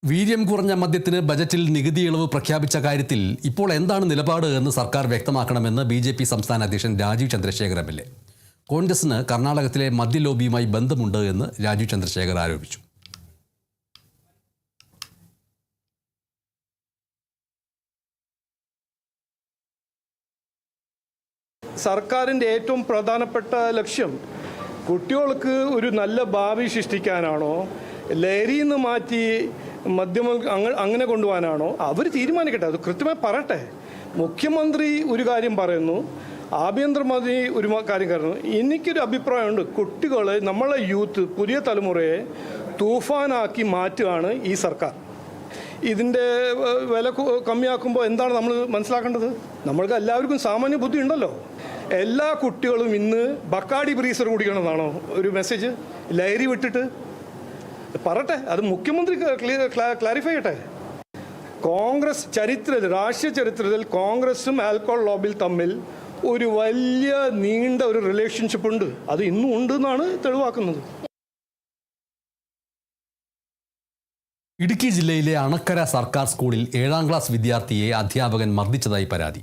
വീര്യം കുറഞ്ഞ മദ്യത്തിന് ബജറ്റിൽ നികുതി ഇളവ് പ്രഖ്യാപിച്ച കാര്യത്തിൽ ഇപ്പോൾ എന്താണ് നിലപാട് എന്ന് സർക്കാർ വ്യക്തമാക്കണമെന്ന് ബി.ജെ.പി. സംസ്ഥാന അധ്യക്ഷൻ രാജീവ് ചന്ദ്രശേഖർ എം.എൽ.എ. കോൺഗ്രസിന് കർണാടകത്തിലെ മദ്യലോബിയുമായി ബന്ധമുണ്ട് എന്ന് രാജീവ് ചന്ദ്രശേഖർ ആരോപിച്ചു. സർക്കാരിൻ്റെ ഏറ്റവും പ്രധാനപ്പെട്ട ലക്ഷ്യം കുട്ടികൾക്ക് ഒരു നല്ല ഭാവി സൃഷ്ടിക്കാനാണോ, ലഹരിയിൽ നിന്ന് മാറ്റി മദ്യം അങ്ങനെ കൊണ്ടുപോകാനാണോ? അവർ തീരുമാനിക്കട്ടെ, അത് കൃത്യമായി പറയട്ടെ. മുഖ്യമന്ത്രി ഒരു കാര്യം പറയുന്നു, ആഭ്യന്തരമന്ത്രി ഒരു കാര്യം പറയുന്നു. എനിക്കൊരു അഭിപ്രായമുണ്ട്, കുട്ടികളെ, നമ്മളെ യൂത്ത്, പുതിയ തലമുറയെ തൂഫാനാക്കി മാറ്റുകയാണ് ഈ സർക്കാർ. ഇതിൻ്റെ വില കമ്മിയാക്കുമ്പോൾ എന്താണ് നമ്മൾ മനസ്സിലാക്കേണ്ടത്? നമ്മൾക്ക് എല്ലാവർക്കും സാമാന്യ ബുദ്ധി ഉണ്ടല്ലോ. എല്ലാ കുട്ടികളും ഇന്ന് ബക്കാടി ബ്രീസർ കുടിക്കണമെന്നാണോ ഒരു മെസ്സേജ്? ലഹരി വിട്ടിട്ട് പറട്ടെ, അത് മുഖ്യമന്ത്രി ക്ലാരിഫൈ ചെയ്യട്ടെ. കോൺഗ്രസ് ചരിത്രത്തിൽ, രാഷ്ട്രീയ ചരിത്രത്തിൽ കോൺഗ്രസും ആൽക്കഹോൾ ലോബിയിൽ തമ്മിൽ ഒരു വലിയ നീണ്ട ഒരു റിലേഷൻഷിപ്പ് ഉണ്ട്. അത് ഇന്നും ഉണ്ട് എന്നാണ് തെളിവാക്കുന്നത്. ഇടുക്കി ജില്ലയിലെ അണക്കര സർക്കാർ സ്കൂളിൽ 7ാം ക്ലാസ് വിദ്യാർത്ഥിയെ അധ്യാപകൻ മർദ്ദിച്ചതായി പരാതി.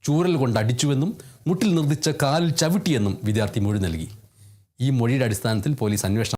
ചൂരൽ കൊണ്ട് അടിച്ചുവെന്നും മുട്ടിൽ നിർദ്ദിച്ച കാലിൽ ചവിട്ടിയെന്നും വിദ്യാർത്ഥി മൊഴി നൽകി. ഈ മൊഴിയുടെ അടിസ്ഥാനത്തിൽ പോലീസ് അന്വേഷണം